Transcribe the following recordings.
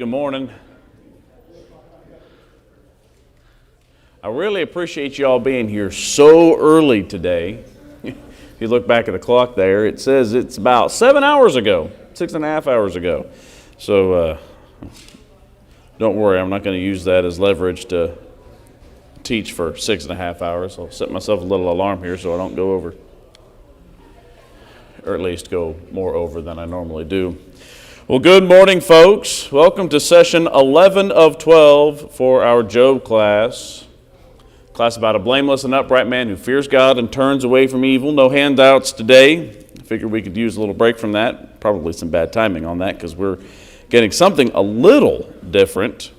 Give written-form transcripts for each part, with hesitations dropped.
Good morning. I really appreciate you all being here so early today. If you look back at the clock there, it says it's about 7 hours ago, 6.5 hours ago. So don't worry, I'm not going to use that as leverage to teach for 6.5 hours. I'll set myself a little alarm here so I don't go over, or at least go more over than I normally do. Well, good morning, folks. Welcome to session 11 of 12 for our Job class. Class about a blameless and upright man who fears God and turns away from evil. No handouts today. I figured we could use a little break from that. Probably some bad timing on that because we're getting something a little different.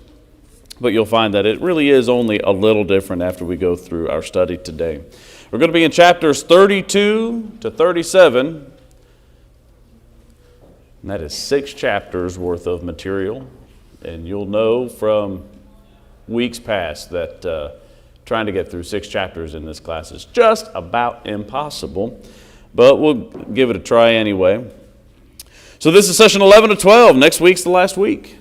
But you'll find that it really is only a little different after we go through our study today. We're going to be in chapters 32 to 37. And that is 6 chapters worth of material. And you'll know from weeks past that trying to get through 6 chapters in this class is just about impossible. But we'll give it a try anyway. So this is session 11 of 12. Next week's the last week.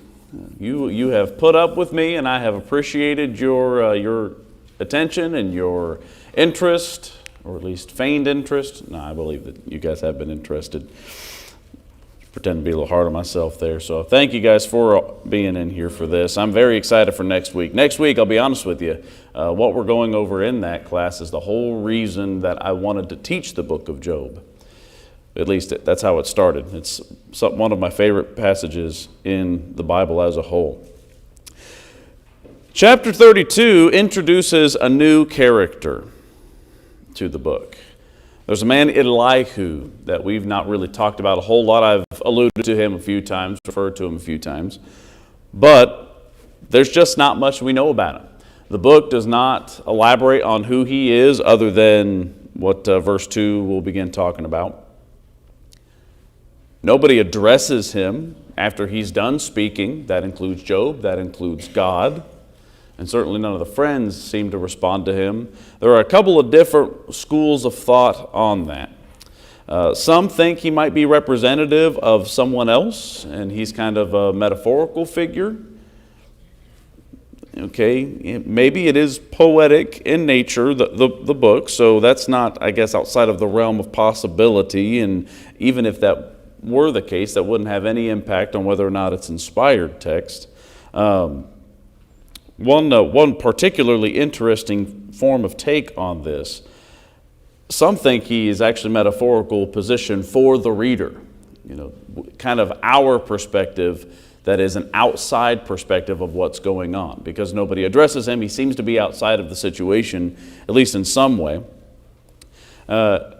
You have put up with me, and I have appreciated your attention and your interest, or at least feigned interest. No, I believe that you guys have been interested. Pretend to be a little hard on myself there. So thank you guys for being in here for this. I'm very excited for next week. Next week, I'll be honest with you, what we're going over in that class is the whole reason that I wanted to teach the book of Job. At least that's how it started. It's one of my favorite passages in the Bible as a whole. Chapter 32 introduces a new character to the book. There's a man, Elihu, that we've not really talked about a whole lot. I've alluded to him a few times, referred to him a few times. But there's just not much we know about him. The book does not elaborate on who he is other than what verse 2 will begin talking about. Nobody addresses him after he's done speaking. That includes Job, that includes God. And certainly none of the friends seem to respond to him. There are a couple of different schools of thought on that. Some think he might be representative of someone else, and he's kind of a metaphorical figure. Okay, maybe it is poetic in nature, the book, so that's not, I guess, outside of the realm of possibility, and even if that were the case, that wouldn't have any impact on whether or not it's inspired text. One particularly interesting form of take on this, some think he is actually metaphorical position for the reader, kind of our perspective that is an outside perspective of what's going on. Because nobody addresses him, he seems to be outside of the situation, at least in some way. And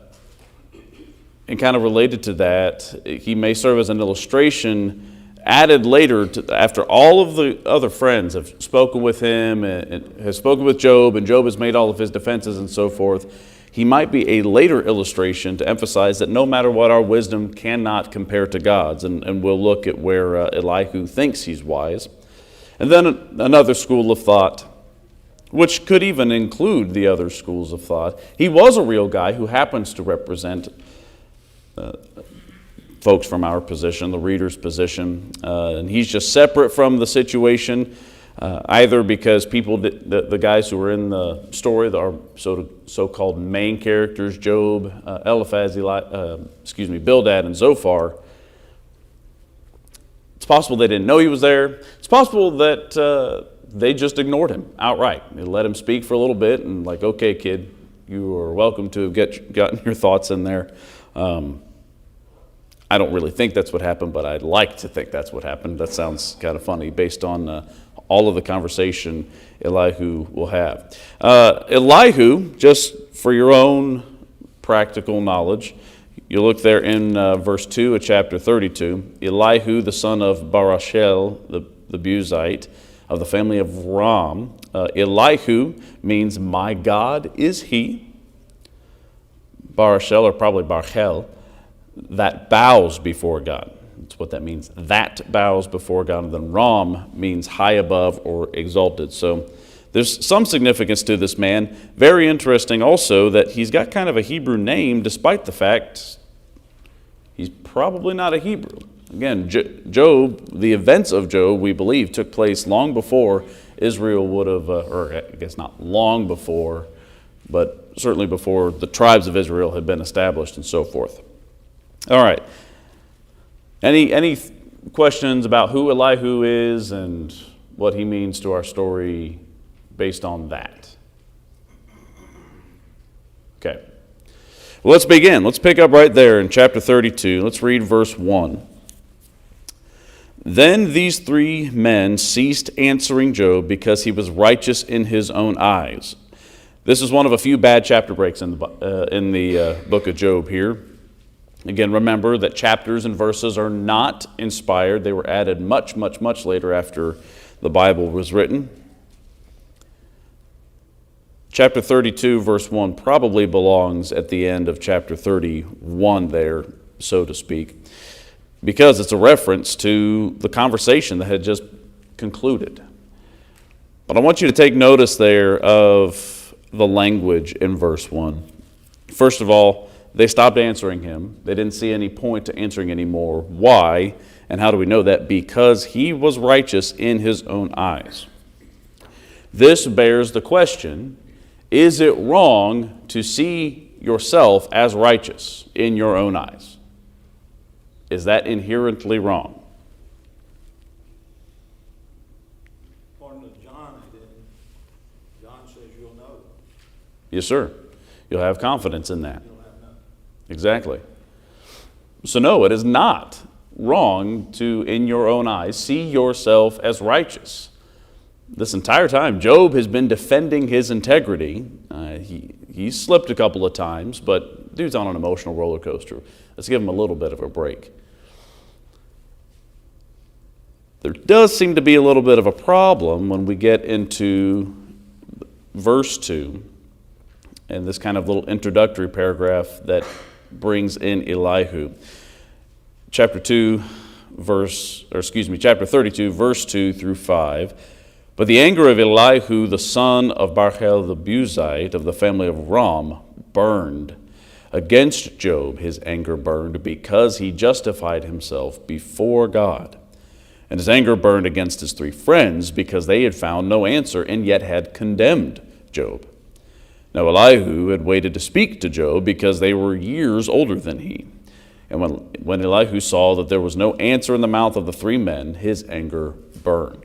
kind of related to that, he may serve as an illustration added later after all of the other friends have spoken with him and has spoken with Job, and Job has made all of his defenses and so forth. He might be a later illustration to emphasize that no matter what, our wisdom cannot compare to God's, and we'll look at where Elihu thinks he's wise. And then another school of thought, which could even include the other schools of thought. He was a real guy who happens to represent folks from our position, the reader's position, and he's just separate from the situation, either because people, the guys who were in the story, our so-called main characters, Job, Eliphaz, Bildad, and Zophar, it's possible they didn't know he was there. It's possible that they just ignored him outright. They let him speak for a little bit and like, okay, kid, you are welcome to have gotten your thoughts in there. I don't really think that's what happened, but I'd like to think that's what happened. That sounds kind of funny based on all of the conversation Elihu will have. Elihu, just for your own practical knowledge, you look there in verse 2 of chapter 32. Elihu, the son of Barashel, the Buzite, of the family of Ram. Elihu means my God is he. Barashel, or probably Barchel, that bows before God. That's what that means. That bows before God. And then Ram means high above or exalted. So there's some significance to this man. Very interesting also that he's got kind of a Hebrew name despite the fact he's probably not a Hebrew. Again, Job, the events of Job, we believe, took place long before Israel would have, or I guess not long before, but certainly before the tribes of Israel had been established and so forth. All right. Any questions about who Elihu is and what he means to our story based on that? Okay. Well, let's begin. Let's pick up right there in chapter 32. Let's read verse 1. Then these three men ceased answering Job because he was righteous in his own eyes. This is one of a few bad chapter breaks in the book of Job here. Again, remember that chapters and verses are not inspired. They were added much, much, much later after the Bible was written. Chapter 32, verse 1 probably belongs at the end of chapter 31 there, so to speak, because it's a reference to the conversation that had just concluded. But I want you to take notice there of the language in verse 1. First of all, they stopped answering him. They didn't see any point to answering anymore. Why? And how do we know that? Because he was righteous in his own eyes. This bears the question, is it wrong to see yourself as righteous in your own eyes? Is that inherently wrong? According to John, it didn't. John says you'll know. Yes, sir. You'll have confidence in that. You'll have nothing. Exactly. So no, it is not wrong to, in your own eyes, see yourself as righteous. This entire time, Job has been defending his integrity. He slipped a couple of times, but dude's on an emotional roller coaster. Let's give him a little bit of a break. There does seem to be a little bit of a problem when we get into verse 2 and this kind of little introductory paragraph that brings in Elihu. Chapter 32, verse 2 through 5. But the anger of Elihu, the son of Barchel the Buzite of the family of Ram, burned. Against Job his anger burned because he justified himself before God. And his anger burned against his three friends because they had found no answer and yet had condemned Job. Now Elihu had waited to speak to Job because they were years older than he. And when Elihu saw that there was no answer in the mouth of the three men, his anger burned.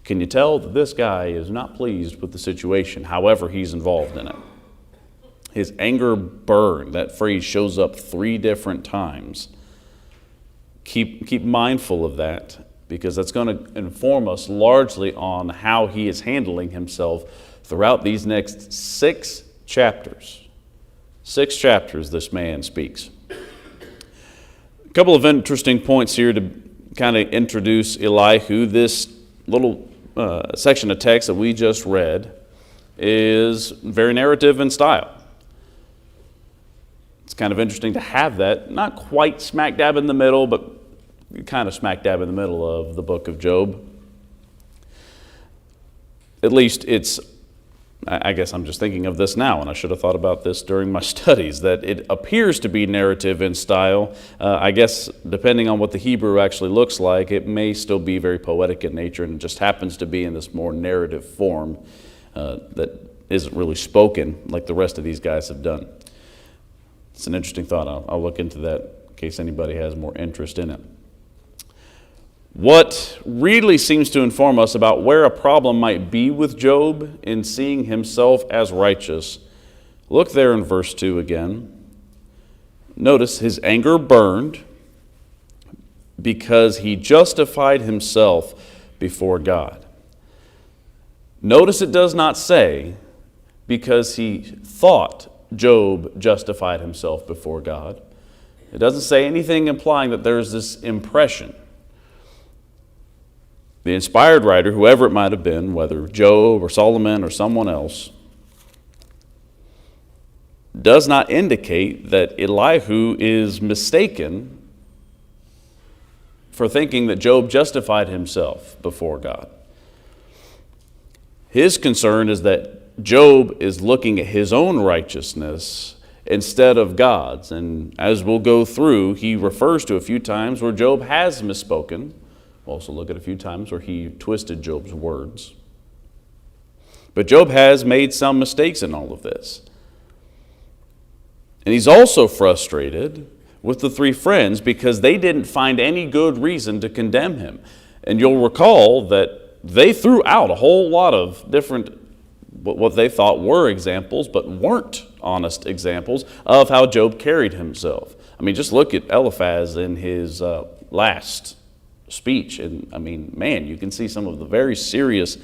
Can you tell that this guy is not pleased with the situation, however he's involved in it? His anger burned. That phrase shows up 3 different times. Keep mindful of that, because that's going to inform us largely on how he is handling himself throughout these next 6 chapters. 6 chapters this man speaks. A couple of interesting points here to kind of introduce Elihu. This little section of text that we just read is very narrative in style. It's kind of interesting to have that, not quite smack dab in the middle, but kind of smack dab in the middle of the book of Job. At least I guess I'm just thinking of this now, and I should have thought about this during my studies, that it appears to be narrative in style. I guess depending on what the Hebrew actually looks like, it may still be very poetic in nature, and it just happens to be in this more narrative form that isn't really spoken like the rest of these guys have done. It's an interesting thought. I'll look into that in case anybody has more interest in it. What really seems to inform us about where a problem might be with Job in seeing himself as righteous, look there in verse 2 again. Notice his anger burned because he justified himself before God. Notice it does not say because he thought Job justified himself before God. It doesn't say anything implying that there's this impression. The inspired writer, whoever it might have been, whether Job or Solomon or someone else, does not indicate that Elihu is mistaken for thinking that Job justified himself before God. His concern is that Job is looking at his own righteousness instead of God's. And as we'll go through, he refers to a few times where Job has misspoken. We'll also look at a few times where he twisted Job's words. But Job has made some mistakes in all of this. And he's also frustrated with the three friends because they didn't find any good reason to condemn him. And you'll recall that they threw out a whole lot of different, what they thought were examples, but weren't honest examples of how Job carried himself. I mean, just look at Eliphaz in his last speech. And I mean, man, you can see some of the very serious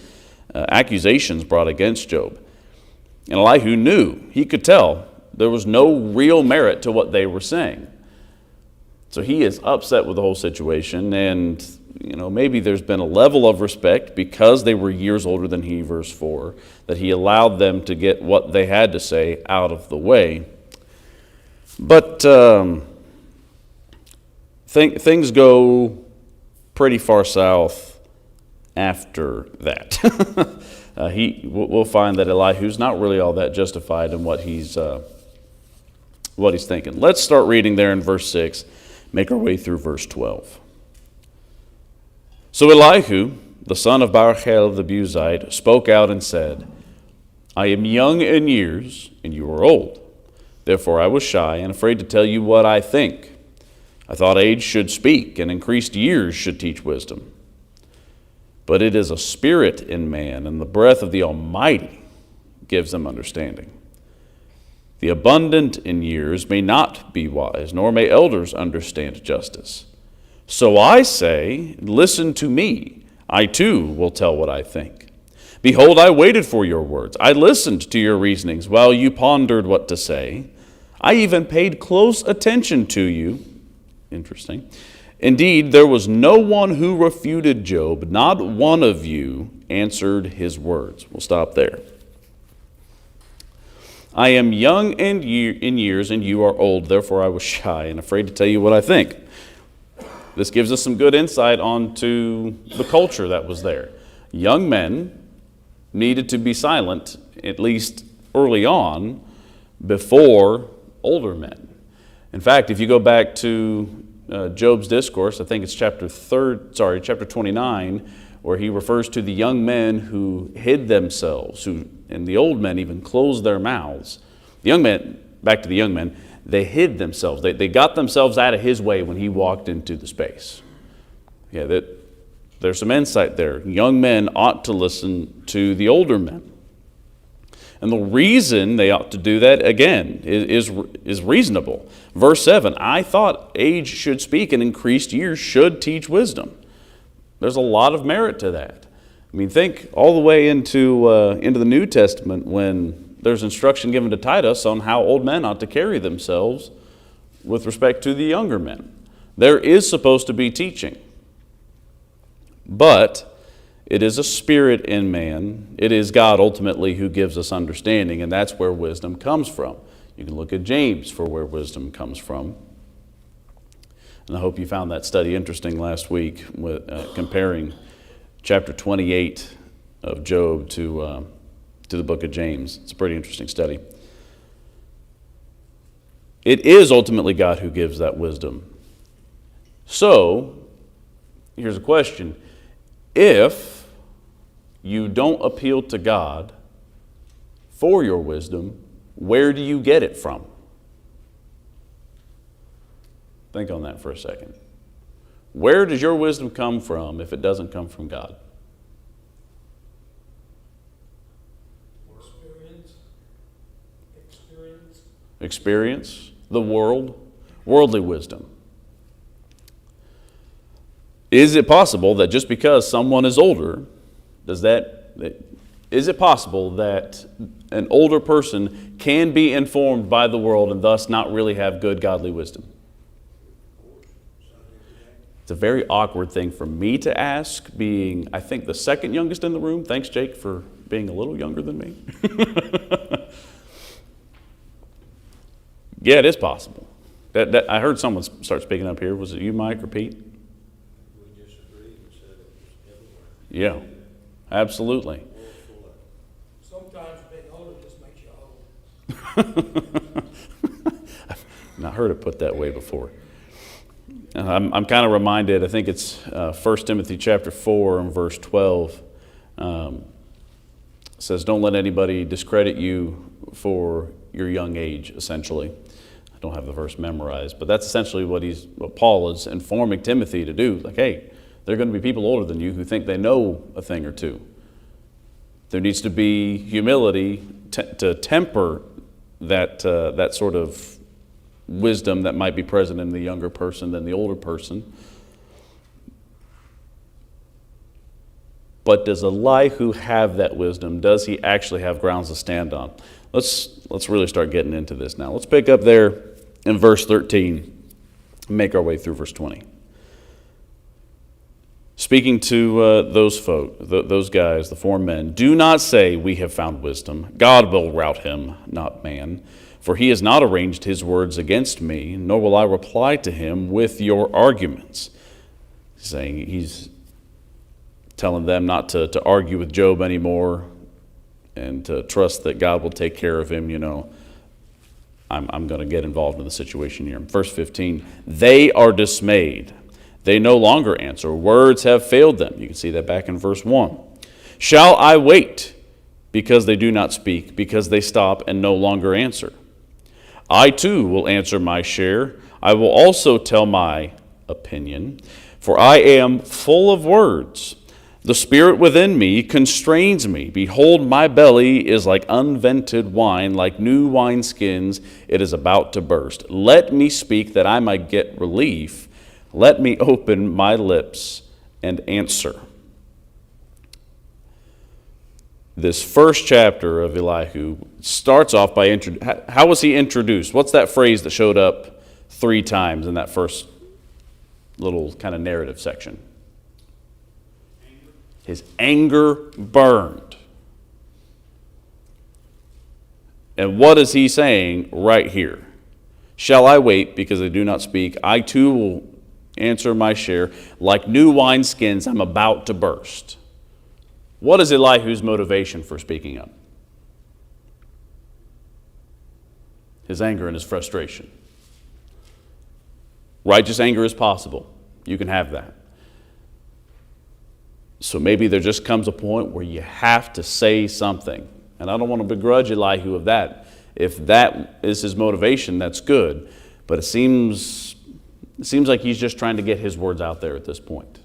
accusations brought against Job. And Elihu knew, he could tell, there was no real merit to what they were saying. So he is upset with the whole situation, and maybe there's been a level of respect because they were years older than he, verse 4, that he allowed them to get what they had to say out of the way. But things go pretty far south after that. We'll find that Elihu's not really all that justified in what he's thinking. Let's start reading there in verse 6, make our way through verse 12. So Elihu, the son of Barachel the Buzite, spoke out and said, I am young in years, and you are old. Therefore I was shy and afraid to tell you what I think. I thought age should speak, and increased years should teach wisdom. But it is a spirit in man, and the breath of the Almighty gives them understanding. The abundant in years may not be wise, nor may elders understand justice. So I say, listen to me. I too will tell what I think. Behold, I waited for your words. I listened to your reasonings while you pondered what to say. I even paid close attention to you. Interesting. Indeed, there was no one who refuted Job. Not one of you answered his words. We'll stop there. I am young in years, and you are old. Therefore I was shy and afraid to tell you what I think. This gives us some good insight onto the culture that was there. Young men needed to be silent, at least early on, before older men. In fact, if you go back to Job's discourse, I think it's chapter 29, where he refers to the young men who hid themselves, and the old men even closed their mouths. The young men, back to the young men, they hid themselves. They got themselves out of his way when he walked into the space. Yeah, there's some insight there. Young men ought to listen to the older men. And the reason they ought to do that, again, is reasonable. Verse 7, I thought age should speak and increased years should teach wisdom. There's a lot of merit to that. I mean, think all the way into the New Testament when there's instruction given to Titus on how old men ought to carry themselves with respect to the younger men. There is supposed to be teaching. But it is a spirit in man. It is God ultimately who gives us understanding, and that's where wisdom comes from. You can look at James for where wisdom comes from. And I hope you found that study interesting last week with comparing chapter 28 of Job to the book of James. It's a pretty interesting study. It is ultimately God who gives that wisdom. So, here's a question. If you don't appeal to God for your wisdom, where do you get it from? Think on that for a second. Where does your wisdom come from if it doesn't come from God? Experience, the world, worldly wisdom. Is it possible that just because someone is older, is it possible that an older person can be informed by the world and thus not really have good godly wisdom? It's a very awkward thing for me to ask, being, I think, the second youngest in the room. Thanks, Jake, for being a little younger than me. Yeah, it is possible. I heard someone start speaking up here. Was it you, Mike, or Pete? We just agreed and said it was Yeah, everywhere. absolutely. Sometimes being older just makes you old. not heard it put that way before. I'm kind of reminded, I think it's 1 Timothy chapter 4 and verse 12. Says, don't let anybody discredit you for your young age, essentially. I don't have the verse memorized, but that's essentially what Paul is informing Timothy to do. Like, hey, there are going to be people older than you who think they know a thing or two. There needs to be humility to temper that sort of wisdom that might be present in the younger person than the older person. But does Elihu have that wisdom? Does he actually have grounds to stand on? Let's really start getting into this now. Let's pick up there in verse 13 and make our way through verse 20. Speaking to those folk, those guys, the 4 men, do not say, we have found wisdom. God will rout him, not man. For he has not arranged his words against me, nor will I reply to him with your arguments. He's telling them not to argue with Job anymore and to trust that God will take care of him. I'm going to get involved in the situation here. Verse 15, they are dismayed. They no longer answer. Words have failed them. You can see that back in verse 1. Shall I wait because they do not speak, because they stop and no longer answer? I too will answer my share. I will also tell my opinion, for I am full of words. The spirit within me constrains me. Behold, my belly is like unvented wine, like new wineskins. It is about to burst. Let me speak that I might get relief. Let me open my lips and answer. This first chapter of Elihu starts off by, how was he introduced? What's that phrase that showed up 3 times in that first little kind of narrative section? His anger burned. And what is he saying right here? Shall I wait because they do not speak? I too will answer my share. Like new wineskins, I'm about to burst. What is Elihu's motivation for speaking up? His anger and his frustration. Righteous anger is possible. You can have that. So maybe there just comes a point where you have to say something. And I don't want to begrudge Elihu of that. If that is his motivation, that's good. But it seems like he's just trying to get his words out there at this point.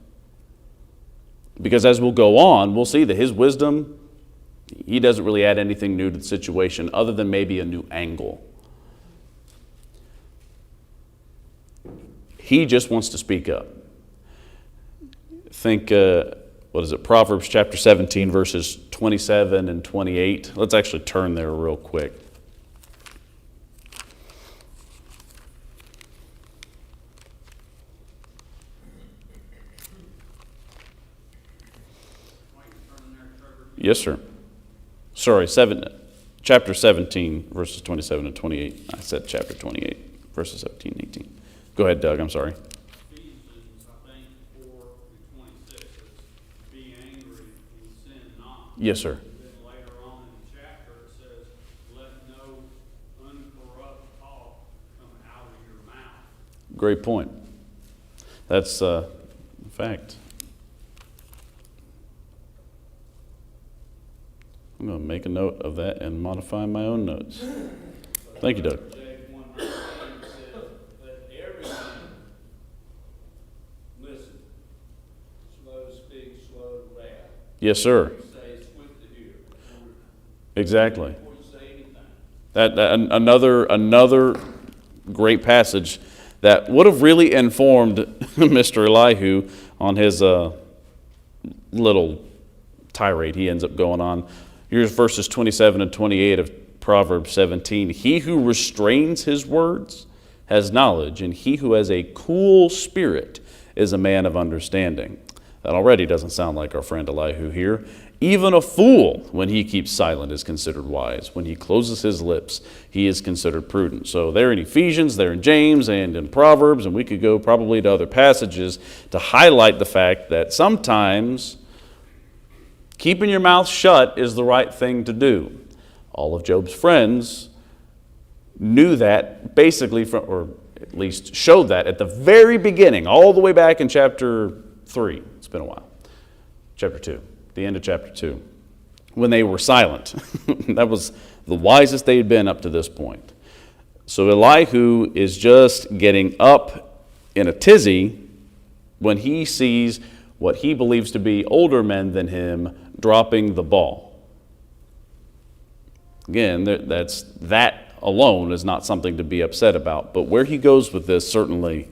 Because as we'll go on, we'll see that his wisdom, he doesn't really add anything new to the situation other than maybe a new angle. He just wants to speak up. Think, Proverbs chapter 17, verses 27 and 28. Let's actually turn there real quick. Yes, sir. Sorry, chapter 17, verses 27 and 28. I said chapter 28, verses 17 and 18. Go ahead, Doug, I'm sorry. Ephesians, I think, 4-26 is be angry and sin not. Yes, sir. Then later on in the chapter it says, let no uncorrupt talk come out of your mouth. Great point. That's a fact. I'm going to make a note of that and modify my own notes. Thank you, Doug. Yes, sir. Exactly. That another great passage that would have really informed Mr. Elihu on his little tirade he ends up going on. Here's verses 27 and 28 of Proverbs 17. He who restrains his words has knowledge, and he who has a cool spirit is a man of understanding. That already doesn't sound like our friend Elihu here. Even a fool, when he keeps silent, is considered wise. When he closes his lips, he is considered prudent. So there in Ephesians, there in James, and in Proverbs, and we could go probably to other passages to highlight the fact that sometimes keeping your mouth shut is the right thing to do. All of Job's friends knew that basically from, or at least showed that at the very beginning, all the way back in chapter 3. It's been a while. Chapter 2, the end of chapter 2, when they were silent. That was the wisest they had been up to this point. So Elihu is just getting up in a tizzy when he sees what he believes to be older men than him dropping the ball. Again, that alone is not something to be upset about, but where he goes with this certainly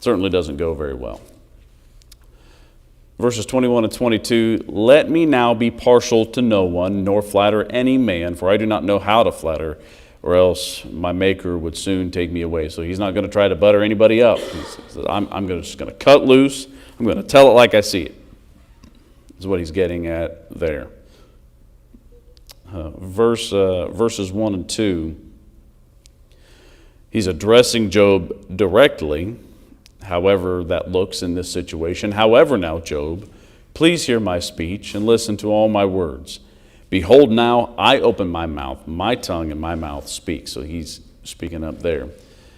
doesn't go very well. Verses 21 and 22, let me now be partial to no one, nor flatter any man, for I do not know how to flatter, or else my Maker would soon take me away. So he's not going to try to butter anybody up. He says, I'm just going to cut loose. I'm going to tell it like I see it. Is what he's getting at there. Verses 1 and 2, he's addressing Job directly, however that looks in this situation. However now, Job, please hear my speech and listen to all my words. Behold, now I open my mouth, my tongue and my mouth speak. So he's speaking up there.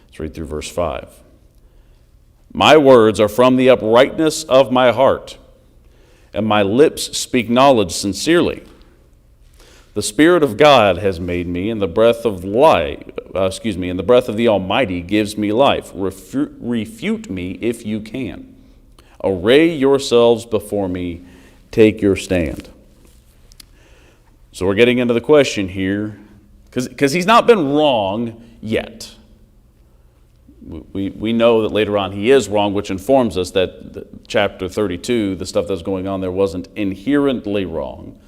Let's read through verse 5. My words are from the uprightness of my heart, and my lips speak knowledge sincerely. The Spirit of God has made me, and the breath of and the breath of the Almighty gives me life. Refute me if you can. Array yourselves before me. Take your stand. So we're getting into the question here, because he's not been wrong yet. We know that later on he is wrong, which informs us that chapter 32, the stuff that's going on there, wasn't inherently wrong.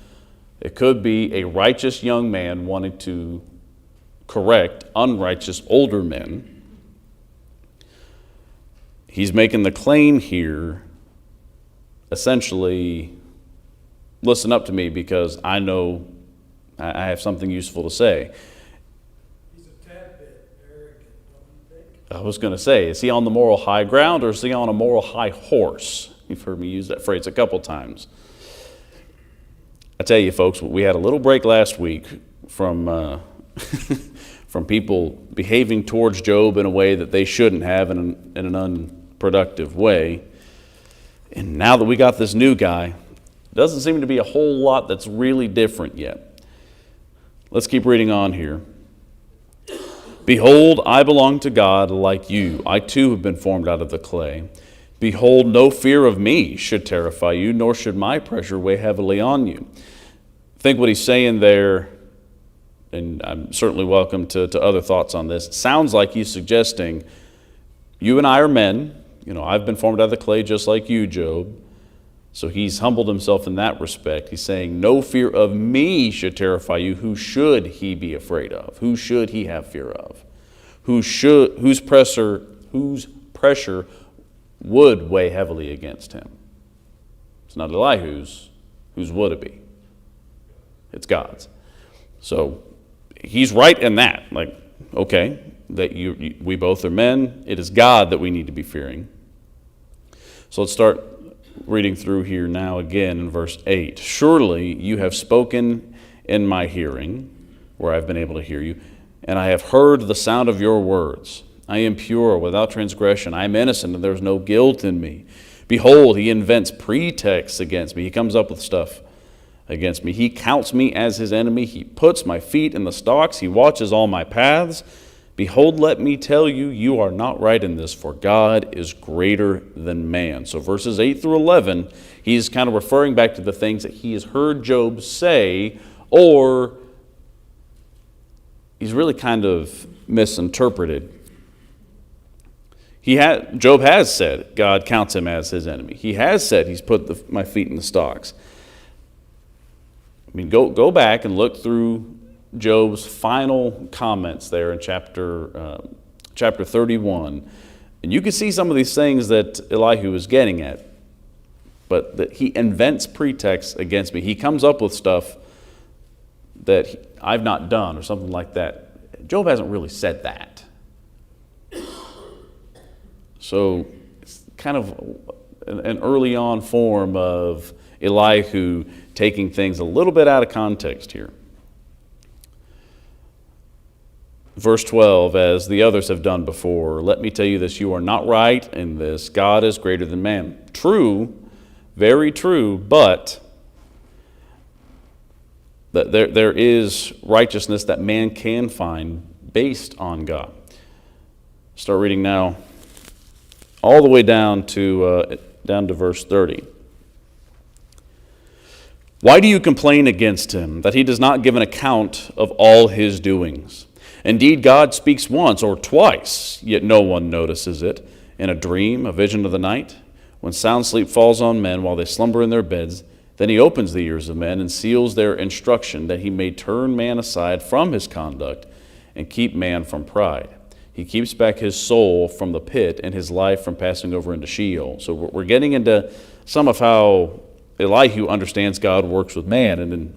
It could be a righteous young man wanting to correct unrighteous older men. He's making the claim here, essentially, listen up to me because I know I have something useful to say. He's a tad bit arrogant, don't you think? I was going to say, is he on the moral high ground or is he on a moral high horse? You've heard me use that phrase a couple times. I tell you, folks, we had a little break last week from from people behaving towards Job in a way that they shouldn't have in an unproductive way. And now that we got this new guy, doesn't seem to be a whole lot that's really different yet. Let's keep reading on here. Behold, I belong to God like you. I too have been formed out of the clay. Behold, no fear of me should terrify you, nor should my pressure weigh heavily on you. I think what he's saying there, and I'm certainly welcome to other thoughts on this, sounds like he's suggesting, you and I are men. I've been formed out of the clay just like you, Job. So he's humbled himself in that respect. He's saying, no fear of me should terrify you. Who should he be afraid of? Who should he have fear of? Whose pressure would weigh heavily against him? It's not Elihu's. Whose would it be? It's God's. So he's right in that. Like, okay, that we both are men. It is God that we need to be fearing. So let's start reading through here now again in verse 8. Surely you have spoken in my hearing, where I've been able to hear you, and I have heard the sound of your words. I am pure, without transgression. I am innocent, and there is no guilt in me. Behold, he invents pretexts against me. He comes up with stuff against me. He counts me as his enemy. He puts my feet in the stocks. He watches all my paths. Behold, let me tell you, you are not right in this, for God is greater than man. So verses 8 through 11, he's kind of referring back to the things that he has heard Job say, or he's really kind of misinterpreted. Job has said God counts him as his enemy. He has said he's put my feet in the stocks. I mean, go back and look through Job's final comments there in chapter 31, and you can see some of these things that Elihu is getting at, but that he invents pretexts against me. He comes up with stuff that I've not done or something like that. Job hasn't really said that. So it's kind of an early on form of Elihu taking things a little bit out of context here. Verse 12, as the others have done before, let me tell you this, you are not right in this. God is greater than man. True, very true, but that there is righteousness that man can find based on God. Start reading now, all the way down to verse 30. Why do you complain against him, that he does not give an account of all his doings? Indeed, God speaks once or twice, yet no one notices it. In a dream, a vision of the night, when sound sleep falls on men while they slumber in their beds, then he opens the ears of men and seals their instruction, that he may turn man aside from his conduct and keep man from pride. He keeps back his soul from the pit and his life from passing over into Sheol. So we're getting into some of how Elihu understands God works with man. And then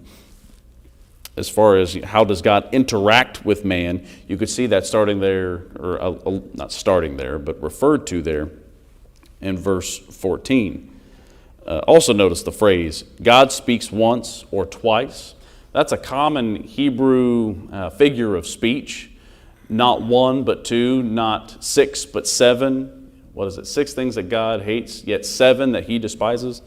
as far as how does God interact with man, you could see that starting there, or not starting there, but referred to there in verse 14. Also notice the phrase, God speaks once or twice. That's a common Hebrew figure of speech. Not one, but two, not six, but seven. What is it? 6 things that God hates, yet 7 that he despises.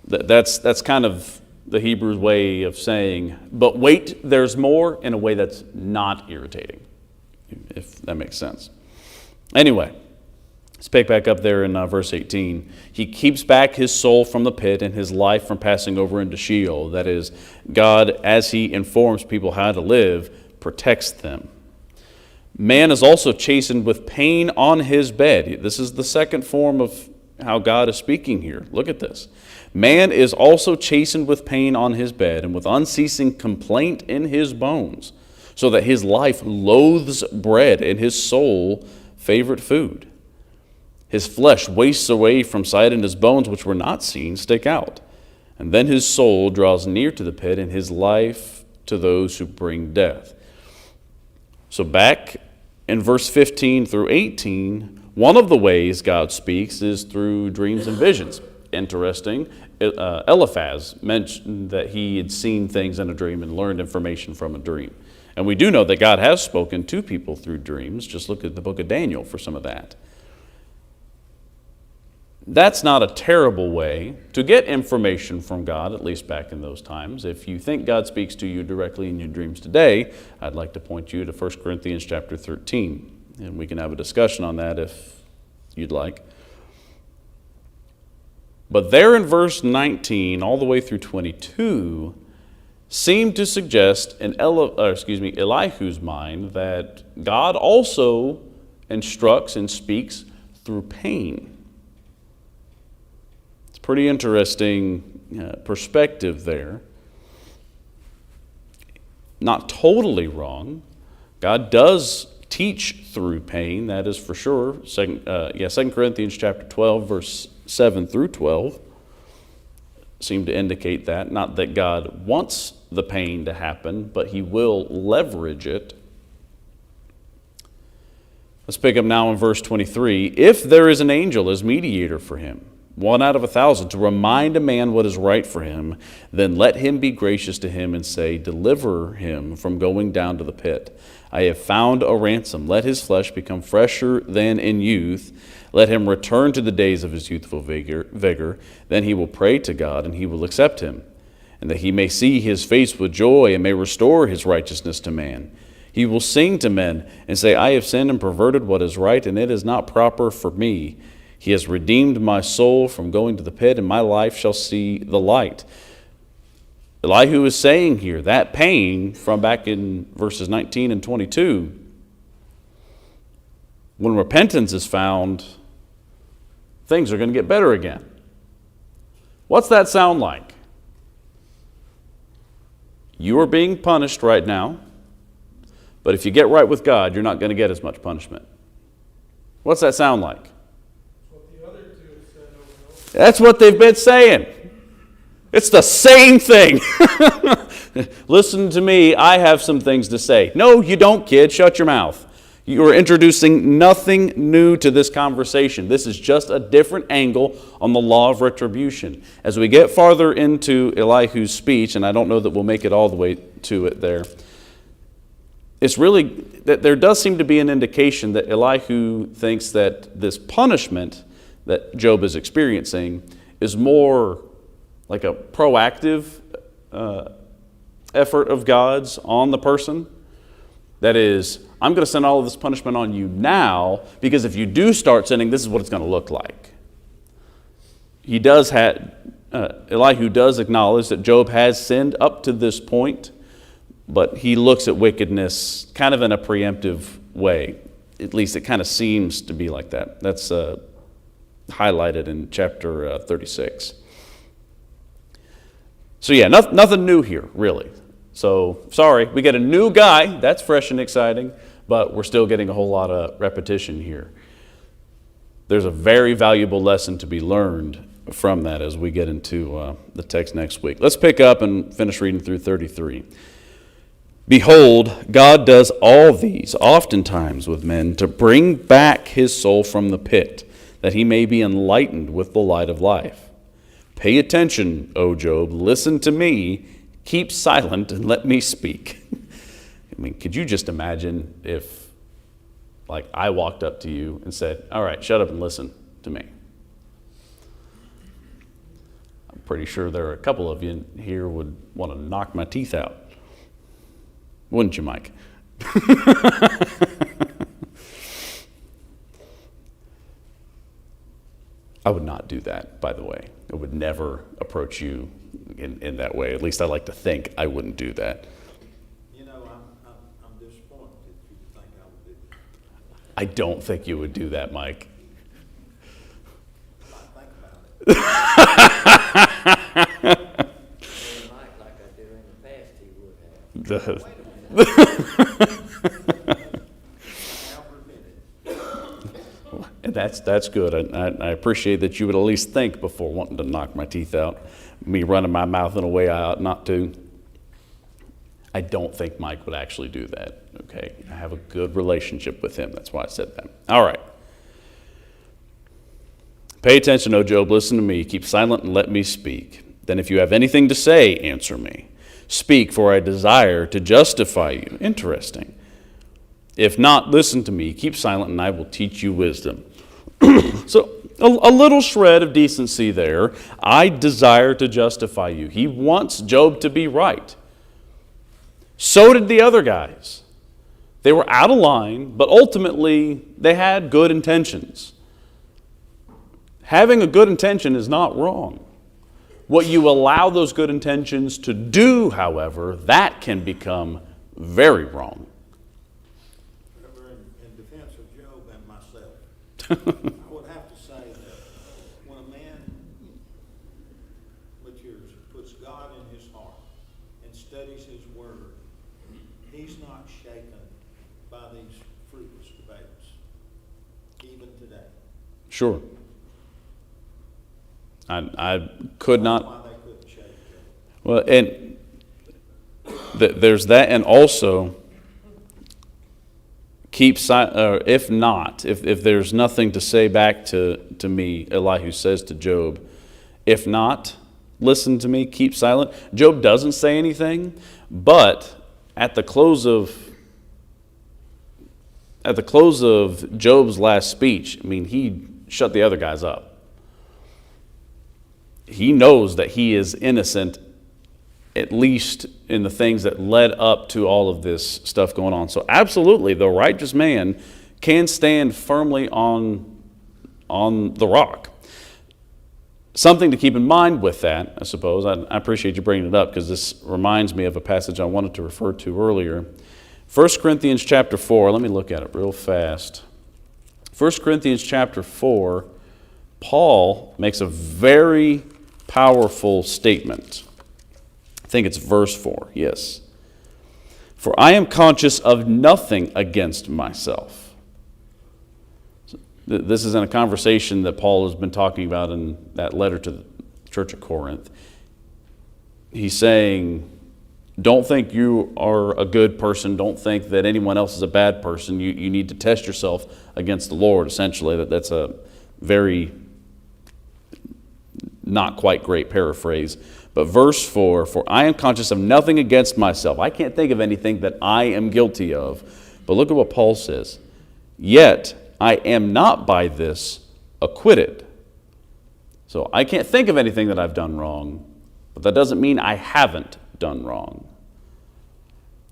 That's kind of the Hebrew's way of saying, but wait, there's more, in a way that's not irritating, if that makes sense. Anyway, let's pick back up there in verse 18. He keeps back his soul from the pit and his life from passing over into Sheol. That is, God, as he informs people how to live, protects them. Man is also chastened with pain on his bed. This is the second form of how God is speaking here. Look at this. Man is also chastened with pain on his bed and with unceasing complaint in his bones, so that his life loathes bread and his soul favorite food. His flesh wastes away from sight, and his bones, which were not seen, stick out. And then his soul draws near to the pit, and his life to those who bring death. So back in verse 15 through 18, one of the ways God speaks is through dreams and visions. Interesting. Eliphaz mentioned that he had seen things in a dream and learned information from a dream. And we do know that God has spoken to people through dreams. Just look at the book of Daniel for some of that. That's not a terrible way to get information from God, at least back in those times. If you think God speaks to you directly in your dreams today, I'd like to point you to 1 Corinthians chapter 13. And we can have a discussion on that if you'd like. But there in verse 19, all the way through 22, seem to suggest in Elihu's mind that God also instructs and speaks through pain. It's a pretty interesting perspective there. Not totally wrong. God does teach through pain, that is for sure. 2 Corinthians chapter 12, verse 7 through 12 seem to indicate that. Not that God wants the pain to happen, but he will leverage it. Let's pick up now in verse 23. If there is an angel as mediator for him, 1 out of 1,000, to remind a man what is right for him, then let him be gracious to him and say, deliver him from going down to the pit. I have found a ransom. Let his flesh become fresher than in youth. Let him return to the days of his youthful vigor. Then he will pray to God, and he will accept him, and that he may see his face with joy and may restore his righteousness to man. He will sing to men and say, I have sinned and perverted what is right, and it is not proper for me. He has redeemed my soul from going to the pit, and my life shall see the light. Elihu is saying here that pain from back in verses 19 and 22, when repentance is found, things are going to get better again. What's that sound like? You are being punished right now, but if you get right with God, you're not going to get as much punishment. What's that sound like? That's what they've been saying. It's the same thing. Listen to me, I have some things to say. No, you don't, kid. Shut your mouth. You are introducing nothing new to this conversation. This is just a different angle on the law of retribution. As we get farther into Elihu's speech, and I don't know that we'll make it all the way to it there, it's really that there does seem to be an indication that Elihu thinks that this punishment that Job is experiencing is more like a proactive effort of God's on the person. That is, I'm going to send all of this punishment on you now, because if you do start sinning, this is what it's going to look like. Elihu does acknowledge that Job has sinned up to this point, but he looks at wickedness kind of in a preemptive way. At least it kind of seems to be like that. That's highlighted in chapter 36. So yeah, nothing new here, really. So sorry, we get a new guy. That's fresh and exciting, but we're still getting a whole lot of repetition here. There's a very valuable lesson to be learned from that as we get into the text next week. Let's pick up and finish reading through 33. Behold, God does all these oftentimes with men to bring back his soul from the pit, that he may be enlightened with the light of life. Pay attention, O Job, listen to me, keep silent and let me speak. I mean, could you just imagine if, like, I walked up to you and said, all right, shut up and listen to me. I'm pretty sure there are a couple of you here would want to knock my teeth out. Wouldn't you, Mike? I would not do that, by the way. I would never approach you in that way. At least I like to think I wouldn't do that. You know, I'm disappointed if you think I would do that. I don't think you would do that, Mike. I think about it. Mike, like I did in the past, he would have. And that's good. I appreciate that you would at least think before wanting to knock my teeth out. Me running my mouth in a way I ought not to. I don't think Mike would actually do that. Okay, I have a good relationship with him. That's why I said that. All right. Pay attention, O Job. Listen to me. Keep silent and let me speak. Then if you have anything to say, answer me. Speak, for I desire to justify you. Interesting. If not, listen to me. Keep silent and I will teach you wisdom. So a little shred of decency there. I desire to justify you. He wants Job to be right. So did the other guys. They were out of line, but ultimately they had good intentions. Having a good intention is not wrong. What you allow those good intentions to do, however, that can become very wrong. In defense of Job and myself, I would have to say that when a man matures, puts God in his heart, and studies his word, he's not shaken by these fruitless debates, even today. Sure. I could not. That's why they couldn't shake Job. Well, and there's that, and also keep silent. If not, if there's nothing to say back to me, Elihu says to Job, if not, listen to me, keep silent. Job doesn't say anything, but at the close of Job's last speech, I mean, he shut the other guys up. He knows that he is innocent, at least in the things that led up to all of this stuff going on. So absolutely, the righteous man can stand firmly on the rock. Something to keep in mind with that, I suppose, I appreciate you bringing it up because this reminds me of a passage I wanted to refer to earlier. 1 Corinthians chapter 4, let me look at it real fast. 1 Corinthians chapter 4, Paul makes a very powerful statement. I think it's verse 4, yes. For I am conscious of nothing against myself. This is in a conversation that Paul has been talking about in that letter to the church of Corinth. He's saying, don't think you are a good person. Don't think that anyone else is a bad person. You need to test yourself against the Lord, essentially. That's a very not quite great paraphrase. But verse 4, for I am conscious of nothing against myself. I can't think of anything that I am guilty of. But look at what Paul says. Yet I am not by this acquitted. So I can't think of anything that I've done wrong, but that doesn't mean I haven't done wrong.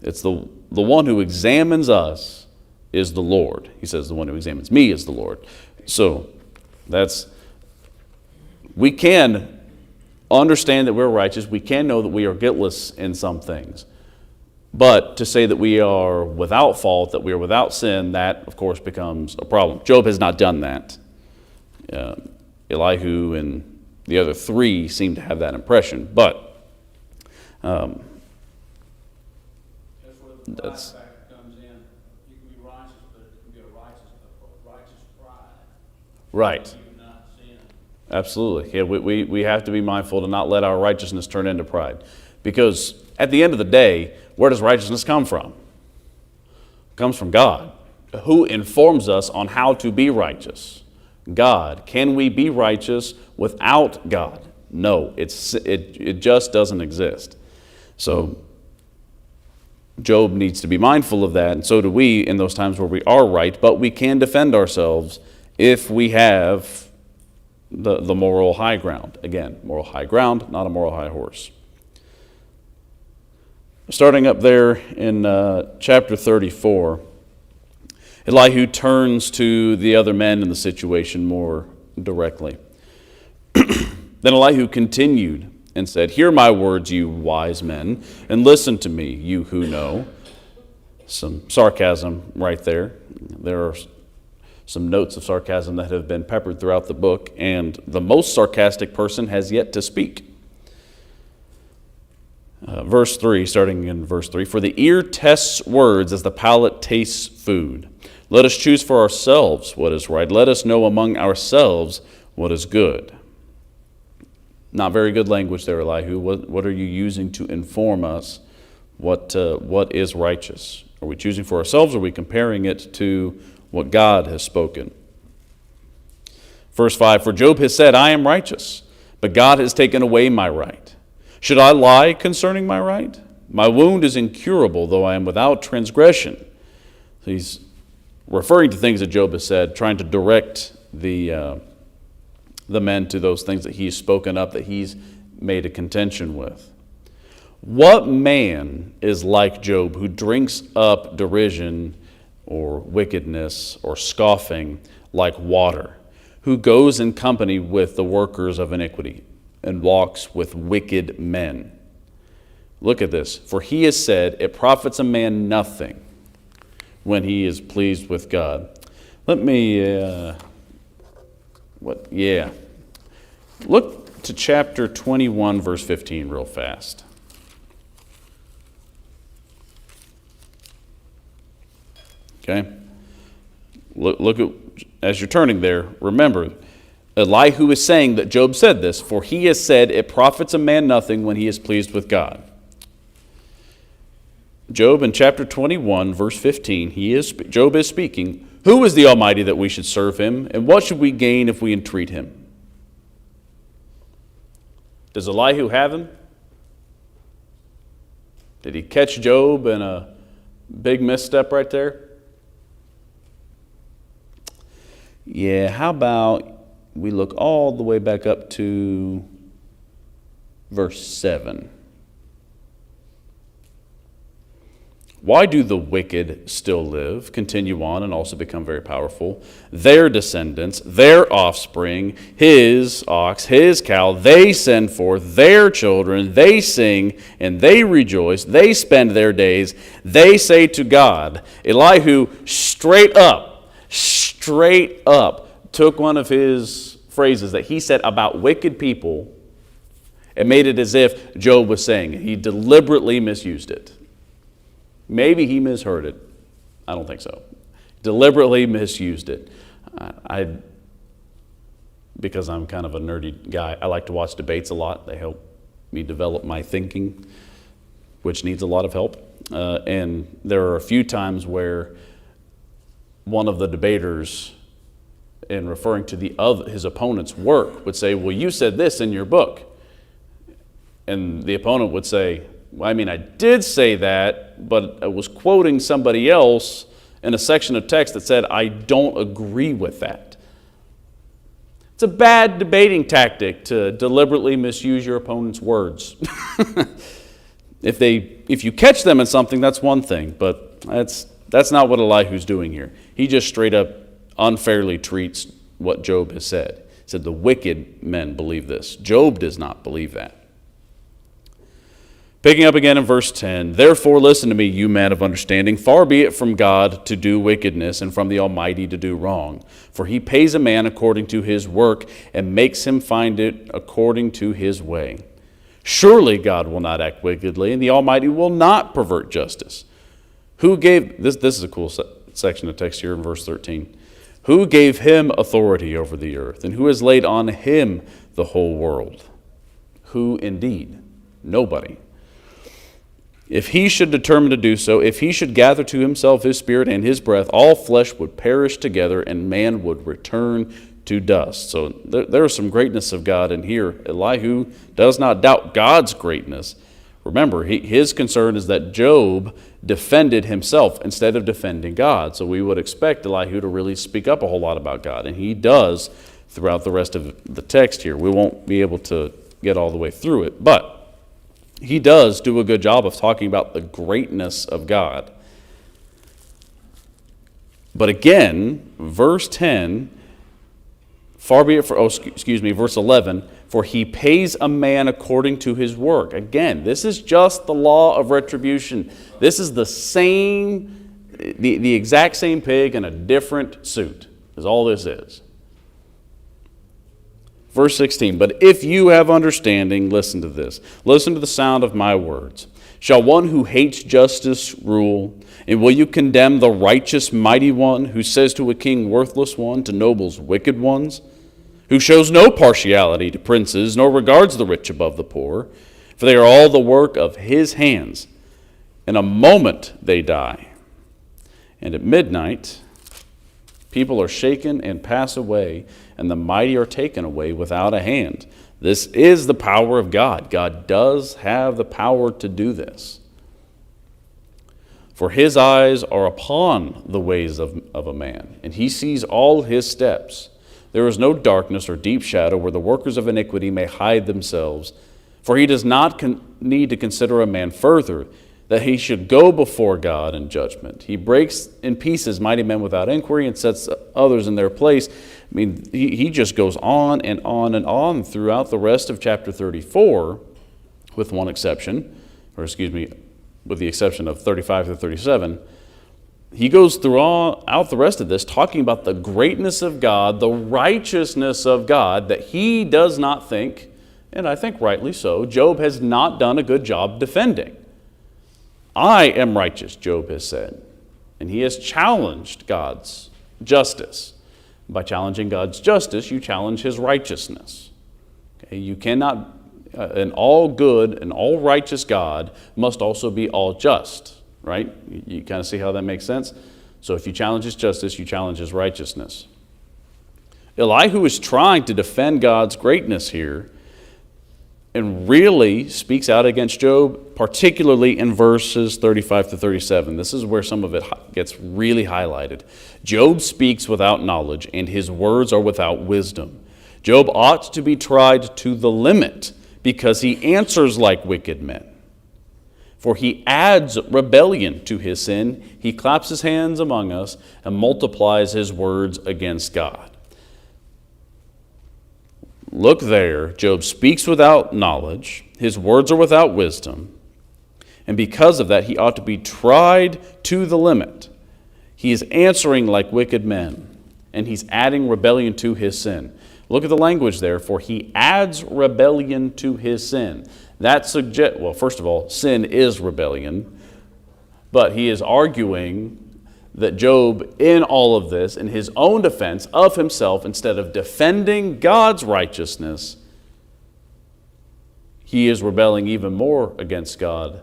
It's the one who examines us is the Lord. He says the one who examines me is the Lord. So we can understand that we're righteous. We can know that we are guiltless in some things. But to say that we are without fault, that we are without sin, that, of course, becomes a problem. Job has not done that. Elihu and the other three seem to have that impression. But That's where the pride that's factor comes in. You can be righteous, but it can be a righteous pride. right. You not sin. Absolutely. Yeah, we have to be mindful to not let our righteousness turn into pride. Because at the end of the day, where does righteousness come from? It comes from God. Who informs us on how to be righteous? God. Can we be righteous without God? No, it just doesn't exist. So Job needs to be mindful of that, and so do we in those times where we are right, but we can defend ourselves if we have the moral high ground. Again, moral high ground, not a moral high horse. Starting up there in chapter 34, Elihu turns to the other men in the situation more directly. Then Elihu continued and said, hear my words, you wise men, and listen to me, you who know. Some sarcasm right there. There are some notes of sarcasm that have been peppered throughout the book, and the most sarcastic person has yet to speak. Verse 3, starting in verse 3, for the ear tests words as the palate tastes food. Let us choose for ourselves what is right. Let us know among ourselves what is good. Not very good language there, Elihu. What are you using to inform us what is righteous? Are we choosing for ourselves, or are we comparing it to what God has spoken? Verse 5, for Job has said, I am righteous, but God has taken away my right. Should I lie concerning my right? My wound is incurable, though I am without transgression. So he's referring to things that Job has said, trying to direct the men to those things that he's spoken up, that he's made a contention with. What man is like Job, who drinks up derision or wickedness or scoffing like water, who goes in company with the workers of iniquity and walks with wicked men? Look at this. For he has said, it profits a man nothing when he is pleased with God. Let me, Look to chapter 21, verse 15 real fast. Okay? Look at, as you're turning there, remember, Elihu is saying that Job said this, for he has said, it profits a man nothing when he is pleased with God. Job in chapter 21, verse 15, Job is speaking, who is the Almighty that we should serve him, and what should we gain if we entreat him? Does Elihu have him? Did he catch Job in a big misstep right there? Yeah, how about we look all the way back up to verse 7. Why do the wicked still live, continue on, and also become very powerful? Their descendants, their offspring, his ox, his cow, they send forth their children, they sing and they rejoice, they spend their days, they say to God. Elihu straight up, took one of his phrases that he said about wicked people and made it as if Job was saying it. He deliberately misused it. Maybe he misheard it. I don't think so. Deliberately misused it. Because I'm kind of a nerdy guy, I like to watch debates a lot. They help me develop my thinking, which needs a lot of help. And there are a few times where one of the debaters in referring to his opponent's work, would say, well, you said this in your book. And the opponent would say, well, I mean, I did say that, but I was quoting somebody else in a section of text that said, I don't agree with that. It's a bad debating tactic to deliberately misuse your opponent's words. If you catch them in something, that's one thing, but that's not what Elihu's doing here. He just straight up unfairly treats what Job has said. He said the wicked men believe this. Job does not believe that. Picking up again in verse 10, therefore listen to me, you man of understanding. Far be it from God to do wickedness, and from the Almighty to do wrong. For he pays a man according to his work, and makes him find it according to his way. Surely God will not act wickedly, and the Almighty will not pervert justice. Who gave, this is a cool section of text here in verse 13. Who gave him authority over the earth, and who has laid on him the whole world? Who indeed? Nobody. If he should determine to do so, if he should gather to himself his spirit and his breath, all flesh would perish together, and man would return to dust. So there is some greatness of God in here. Elihu does not doubt God's greatness. Remember, his concern is that Job defended himself instead of defending God. So we would expect Elihu to really speak up a whole lot about God, and he does throughout the rest of the text here. We won't be able to get all the way through it, but he does do a good job of talking about the greatness of God. But again, verse 10, verse 11, for he pays a man according to his work. Again, this is just the law of retribution. This is the exact same pig in a different suit, is all this is. Verse 16, but if you have understanding, listen to this. Listen to the sound of my words. Shall one who hates justice rule? And will you condemn the righteous mighty one who says to a king worthless one, to nobles wicked ones? Who shows no partiality to princes, nor regards the rich above the poor? For they are all the work of his hands. In a moment they die. And at midnight people are shaken and pass away, and the mighty are taken away without a hand. This is the power of God. God does have the power to do this. For his eyes are upon the ways of a man, and he sees all his steps. There is no darkness or deep shadow where the workers of iniquity may hide themselves. For he does not need to consider a man further, that he should go before God in judgment. He breaks in pieces mighty men without inquiry and sets others in their place. I mean, he just goes on and on and on throughout the rest of chapter 34, with one exception, with the exception of 35 to 37. He goes throughout the rest of this talking about the greatness of God, the righteousness of God, that he does not think, and I think rightly so, Job has not done a good job defending. I am righteous, Job has said. And he has challenged God's justice. By challenging God's justice, you challenge his righteousness. Okay? You cannot, an all good and all righteous God must also be all just, right? You kind of see how that makes sense? So if you challenge his justice, you challenge his righteousness. Elihu is trying to defend God's greatness here, and really speaks out against Job, particularly in verses 35 to 37. This is where some of it gets really highlighted. Job speaks without knowledge, and his words are without wisdom. Job ought to be tried to the limit, because he answers like wicked men. For he adds rebellion to his sin. He claps his hands among us and multiplies his words against God. Look there, Job speaks without knowledge, his words are without wisdom, and because of that he ought to be tried to the limit. He is answering like wicked men, and he's adding rebellion to his sin. Look at the language there, for he adds rebellion to his sin. That suggests, well, first of all, sin is rebellion, but he is arguing that Job, in all of this, in his own defense of himself, instead of defending God's righteousness, he is rebelling even more against God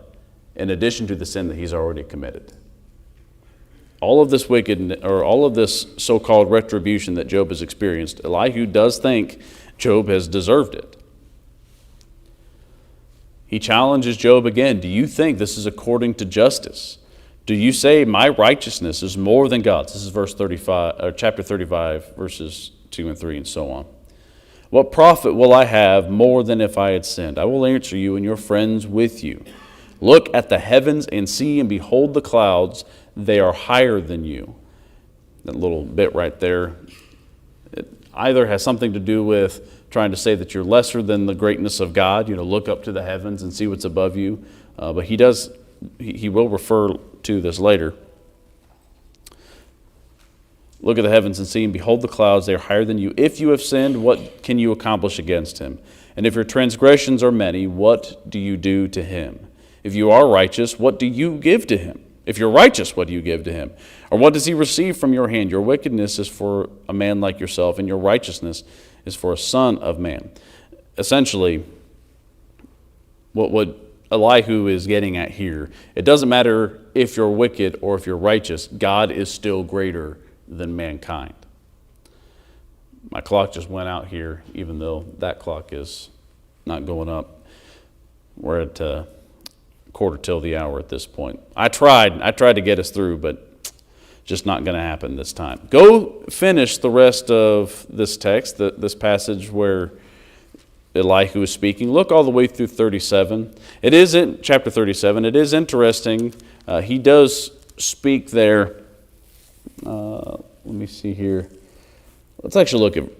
in addition to the sin that he's already committed. all of this wicked, or all of this so-called retribution that Job has experienced, Elihu does think Job has deserved it. He challenges Job again. Do you think this is according to justice? Do you say my righteousness is more than God's? This is verse 35, or chapter 35, verses 2 and 3, and so on. What profit will I have more than if I had sinned? I will answer you and your friends with you. Look at the heavens and see and behold the clouds. They are higher than you. That little bit right there, it either has something to do with trying to say that you're lesser than the greatness of God. Look up to the heavens and see what's above you. But he will refer to this later. Look at the heavens and see and behold the clouds. They are higher than you. If you have sinned, what can you accomplish against him? And if your transgressions are many, what do you do to him? If you are righteous, what do you give to him? If you're righteous, what do you give to him? Or what does he receive from your hand? Your wickedness is for a man like yourself, and your righteousness is for a son of man. Essentially, what Elihu is getting at here, it doesn't matter if you're wicked or if you're righteous, God is still greater than mankind. My clock just went out here, even though that clock is not going up. We're at quarter till the hour at this point. I tried to get us through, but just not going to happen this time. Go finish the rest of this text, this passage where Elihu is speaking. Look all the way through 37. It is in chapter 37. It is interesting. He does speak there. Let me see here. Let's actually look at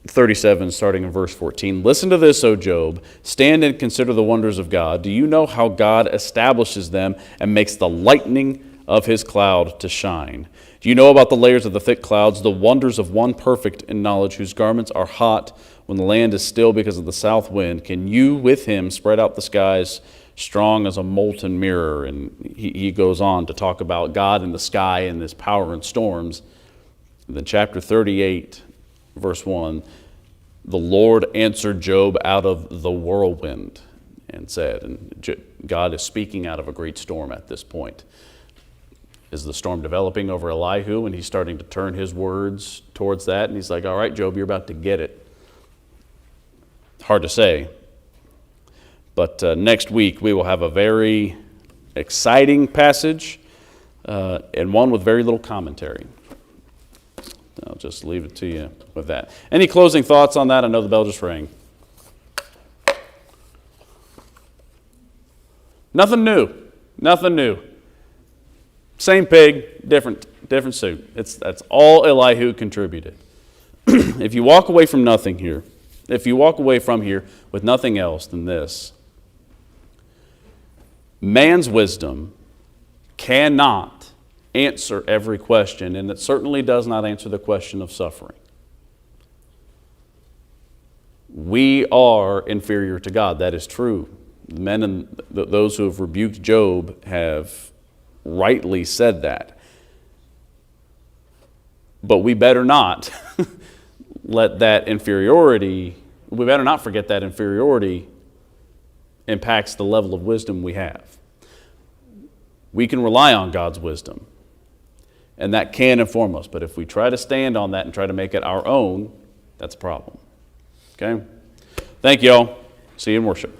37, starting in verse 14. Listen to this, O Job. Stand and consider the wonders of God. Do you know how God establishes them and makes the lightning of his cloud to shine? Do you know about the layers of the thick clouds, the wonders of one perfect in knowledge, whose garments are hot when the land is still because of the south wind? Can you with him spread out the skies strong as a molten mirror? And he goes on to talk about God in the sky and his power in storms. And then chapter 38, verse 1, the Lord answered Job out of the whirlwind and said, and God is speaking out of a great storm at this point. Is the storm developing over Elihu, and he's starting to turn his words towards that? And he's like, all right, Job, you're about to get it. Hard to say. But next week we will have a very exciting passage and one with very little commentary. I'll just leave it to you with that. Any closing thoughts on that? I know the bell just rang. Nothing new. Nothing new. Same pig, different suit. That's all Elihu contributed. If you walk away from nothing here, if you walk away from here with nothing else than this, man's wisdom cannot answer every question, and it certainly does not answer the question of suffering. We are inferior to God. That is true. The men and those who have rebuked Job have rightly said that. But we better not let that inferiority, we better not forget that inferiority impacts the level of wisdom we have. We can rely on God's wisdom, and that can inform us. But if we try to stand on that and try to make it our own, that's a problem. Okay? Thank you all. See you in worship.